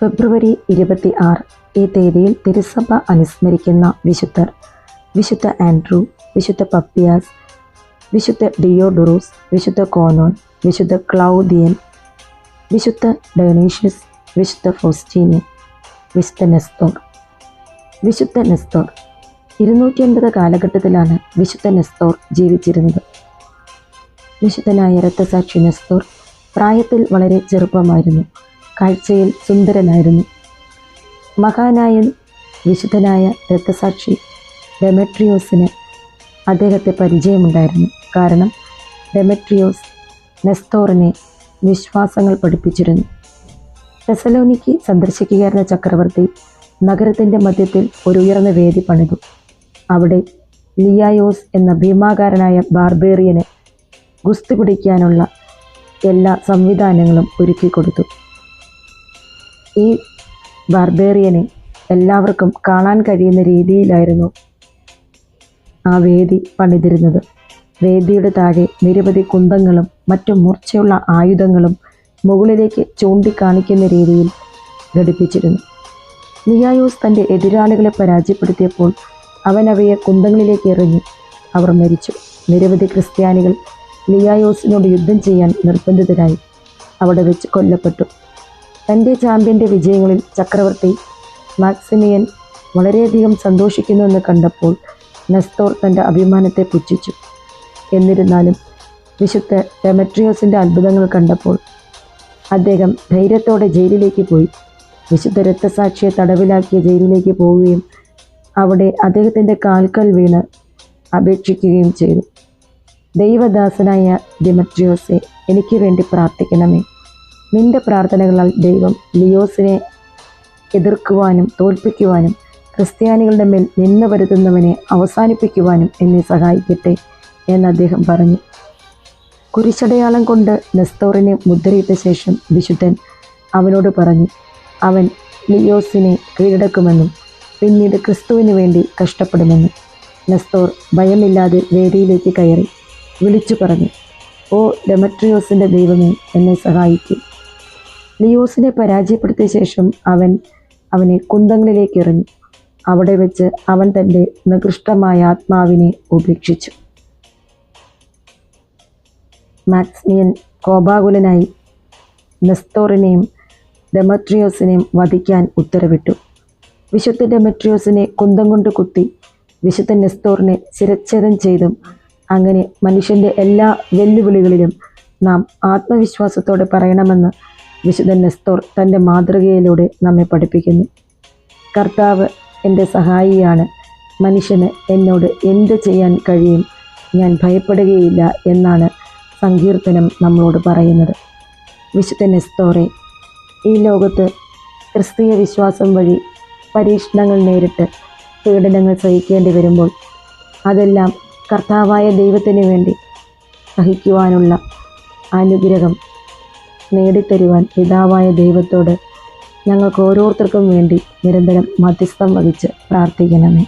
ഫെബ്രുവരി 26 ഈ തീയതിയിൽ തിരുസഭ അനുസ്മരിക്കുന്ന വിശുദ്ധർ: വിശുദ്ധ ആൻഡ്രൂ, വിശുദ്ധ പപ്പിയാസ്, വിശുദ്ധ ഡിയോഡോറൂസ്, വിശുദ്ധ കോനോൻ, വിശുദ്ധ ക്ലൗദിയൻ, വിശുദ്ധ ഡയോനീഷ്യസ്, വിശുദ്ധ ഫൗസ്റ്റീനിയൻ, വിശുദ്ധ നെസ്തോർ. വിശുദ്ധ നെസ്തോർ 250 കാലഘട്ടത്തിലാണ് വിശുദ്ധ നെസ്തോർ ജീവിച്ചിരുന്നത്. വിശുദ്ധനായ രക്തസാക്ഷി നെസ്തോർ പ്രായത്തിൽ വളരെ ചെറുപ്പമായിരുന്നു. കാഴ്ചയിൽ സുന്ദരനായിരുന്നു. മഹാനായ വിശുദ്ധനായ രക്തസാക്ഷി ഡെമെട്രിയോസിന് അദ്ദേഹത്തെ പരിചയമുണ്ടായിരുന്നു. കാരണം ഡെമെട്രിയോസ് നെസ്തോറിനെ വിശ്വാസങ്ങൾ പഠിപ്പിച്ചിരുന്നു. തെസലോനിക്കി സന്ദർശിക്കുകയായിരുന്ന ചക്രവർത്തി നഗരത്തിൻ്റെ മധ്യത്തിൽ ഒരു ഉയർന്ന വേദി പണിതു. അവിടെ ലിയായോസ് എന്ന ഭീമാകാരനായ ബാർബേറിയന് ഗുസ്തി പിടിക്കാനുള്ള എല്ലാ സംവിധാനങ്ങളും ഒരുക്കിക്കൊടുത്തു. ഈ ബാർബേറിയനെ എല്ലാവർക്കും കാണാൻ കഴിയുന്ന രീതിയിലായിരുന്നു ആ വേദി പണിതിരുന്നത്. വേദിയുടെ താഴെ നിരവധി കുന്തങ്ങളും മറ്റു മൂർച്ചയുള്ള ആയുധങ്ങളും മുകളിലേക്ക് ചൂണ്ടിക്കാണിക്കുന്ന രീതിയിൽ ഘടിപ്പിച്ചിരുന്നു. ലിയായോസ് തൻ്റെ എതിരാളികളെ പരാജയപ്പെടുത്തിയപ്പോൾ അവൻ അവയെ കുന്തങ്ങളിലേക്ക് എറിഞ്ഞു. അവർ മരിച്ചു. നിരവധി ക്രിസ്ത്യാനികൾ ലിയായോസിനോട് യുദ്ധം ചെയ്യാൻ നിർബന്ധിതരായി അവിടെ വെച്ച് കൊല്ലപ്പെട്ടു. തൻ്റെ ചാമ്പ്യൻ്റെ വിജയങ്ങളിൽ ചക്രവർത്തി മാക്സിമിയൻ വളരെയധികം സന്തോഷിക്കുന്നുവെന്ന് കണ്ടപ്പോൾ നെസ്തോർ തൻ്റെ അഭിമാനത്തെ പുച്ഛിച്ചു. എന്നിരുന്നാലും വിശുദ്ധ ഡെമെട്രിയോസിൻ്റെ അത്ഭുതങ്ങൾ കണ്ടപ്പോൾ അദ്ദേഹം ധൈര്യത്തോടെ ജയിലിലേക്ക് പോയി. വിശുദ്ധ രക്തസാക്ഷിയെ തടവിലാക്കിയ ജയിലിലേക്ക് പോവുകയും അവിടെ അദ്ദേഹത്തിൻ്റെ കാൽക്കൽ വീണ് അപേക്ഷിക്കുകയും ചെയ്തു. ദൈവദാസനായ ഡെമെട്രിയോസെ, എനിക്ക് വേണ്ടി പ്രാർത്ഥിക്കണമേ. നിന്റെ പ്രാർത്ഥനകളാൽ ദൈവം ലിയോസിനെ എതിർക്കുവാനും തോൽപ്പിക്കുവാനും ക്രിസ്ത്യാനികളുടെ മേൽ നിന്ന വരുത്തുന്നവനെ അവസാനിപ്പിക്കുവാനും എന്നെ സഹായിക്കട്ടെ എന്ന് അദ്ദേഹം പറഞ്ഞു. കുരിശടയാളം കൊണ്ട് നെസ്തോറിനെ മുദ്രയിട്ട ശേഷം വിശുദ്ധൻ അവനോട് പറഞ്ഞു, അവൻ ലിയോസിനെ കീഴടക്കുമെന്നും പിന്നീട് ക്രിസ്തുവിന് വേണ്ടി കഷ്ടപ്പെടുമെന്നും. നെസ്തോർ ഭയമില്ലാതെ വേദിയിലേക്ക് കയറി വിളിച്ചു പറഞ്ഞു, ഓ ഡെമെട്രിയോസിൻ്റെ ദൈവമേ, എന്നെ സഹായിക്കൂ. ലിയോസിനെ പരാജയപ്പെടുത്തിയ ശേഷം അവനെ കുന്തങ്ങളിലേക്ക് എറിഞ്ഞു. അവിടെ വെച്ച് അവൻ തൻ്റെ നികൃഷ്ടമായ ആത്മാവിനെ ഉപേക്ഷിച്ചു. മാക്സിമിയൻ കോപാകുലനായി നെസ്തോറിനെയും ഡെമെട്രിയോസിനെയും വധിക്കാൻ ഉത്തരവിട്ടു. വിശുദ്ധ ഡെമെട്രിയോസിനെ കുന്തം കൊണ്ട് കുത്തി വിശുദ്ധ നെസ്തോറിനെ ശിരച്ഛേദം ചെയ്തും അങ്ങനെ മനുഷ്യൻ്റെ എല്ലാ വെല്ലുവിളികളിലും നാം ആത്മവിശ്വാസത്തോടെ പറയണമെന്ന് വിശുദ്ധ നെസ്തോർ തൻ്റെ മാതൃകയിലൂടെ നമ്മെ പഠിപ്പിക്കുന്നു. കർത്താവ് എൻ്റെ സഹായിയാണ്. മനുഷ്യന് എന്നോട് എന്ത് ചെയ്യാൻ കഴിയും? ഞാൻ ഭയപ്പെടുകയില്ല എന്നാണ് സങ്കീർത്തനം നമ്മളോട് പറയുന്നത്. വിശുദ്ധ നെസ്തോറെ, ഈ ലോകത്ത് ക്രിസ്തീയ വിശ്വാസം വഴി പരീക്ഷണങ്ങൾ നേരിട്ട് പീഡനങ്ങൾ സഹിക്കേണ്ടി വരുമ്പോൾ അതെല്ലാം കർത്താവായ ദൈവത്തിന് വേണ്ടി സഹിക്കുവാനുള്ള അനുഗ്രഹം നേടിത്തരുവാൻ പിതാവായ ദൈവത്തോട് ഞങ്ങൾക്ക് ഓരോരുത്തർക്കും വേണ്ടി നിരന്തരം മധ്യസ്ഥം വഹിച്ച് പ്രാർത്ഥിക്കണമേ.